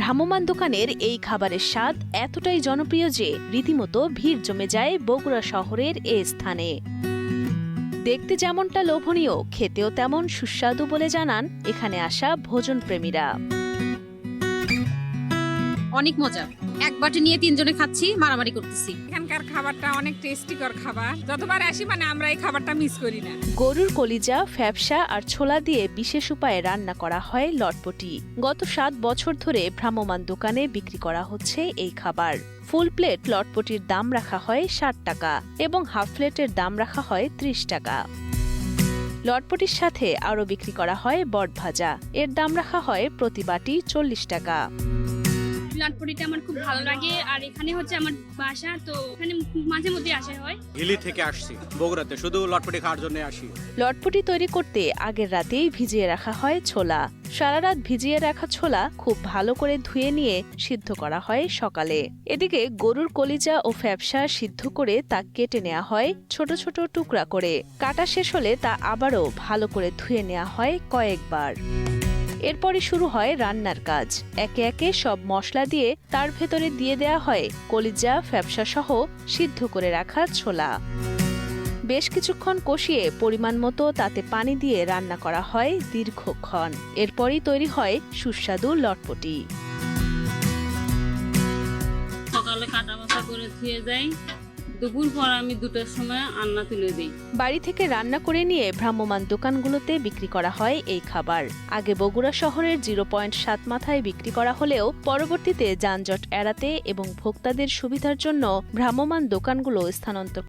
ভ্রাম্যমাণ দোকানের এই খাবারের স্বাদ এতটাই জনপ্রিয় যে রীতিমতো ভিড় জমে যায় বগুড়া শহরের এ স্থানে। দেখতে যেমনটা লোভনীয়, খেতেও তেমন সুস্বাদু বলে জানান এখানে আসা ভোজনপ্রেমীরা। অনেক মজা, এক বাটি নিয়ে তিনজনে খাচ্ছি, মারামারি করতেছি। এখানকার খাবারটা অনেক টেস্টিকর খাবার, যতবার আসি আমরা এই খাবারটা মিস করি না। গরুর কলিজা, ফ্যাপসা আর ছোলা দিয়ে বিশেষ উপায়ে রান্না করা হয় লটপটি। গত 7 বছর ধরে ভ্রাম্যমাণ দোকানে বিক্রি করা হচ্ছে এই খাবার। ফুল প্লেট লটপটির দাম রাখা হয় 60 টাকা এবং হাফ প্লেটের দাম রাখা হয় 30 টাকা। লটপটির সাথে আরও বিক্রি করা হয় বট ভাজা, এর দাম রাখা হয় প্রতি বাটি 40 টাকা। লটপটিটা আমার খুব ভালো লাগে, আর এখানে হচ্ছে আমার বাসা, তো এখানে মাঝে মধ্যে আসা হয়। হিলি থেকে আসছি বগুড়াতে, শুধু লটপটি খাওয়ার জন্য আসি। লটপটি তৈরি করতে আগের রাতেই ভিজিয়ে রাখা হয় ছোলা। সারা রাত ভিজিয়ে রাখা ছোলা খুব ভালো করে ধুয়ে নিয়ে সিদ্ধ করা হয় সকালে। এদিকে গরুর কলিজা ও ফ্যাপসা সিদ্ধ করে তা কেটে নেওয়া হয় ছোট ছোট টুকরা করে। কাটা শেষ হলে তা আবারও ভালো করে ধুয়ে নেওয়া হয় কয়েকবার। এরপরই শুরু হয় রান্নার কাজ। একে একে সব মশলা দিয়ে তার ভেতরে দিয়ে দেয়া হয় কলিজা, ফ্যাপসা সহ সিদ্ধ করে রাখা ছোলা। বেশ কিছুক্ষণ কষিয়ে পরিমাণ মতো তাতে পানি দিয়ে রান্না করা হয় দীর্ঘক্ষণ। এরপরই তৈরি হয় সুস্বাদু লটপটি। সকালে কাটা বাছা করে ধুয়ে যাই, দুপুর পর আমি 2টার সময় রান্না তুলে দিই। বাড়ি থেকে রান্না করে নিয়ে ভ্রাম্যমাণ দোকানগুলোতে বিক্রি করা হয় এই খাবার। আগে বগুড়া শহরের 0.7 মাথায় বিক্রি করা হলেও পরবর্তীতে যানজট এড়াতে এবং ভোক্তাদের সুবিধার জন্য ভ্রাম্যমাণ দোকানগুলো স্থানান্তর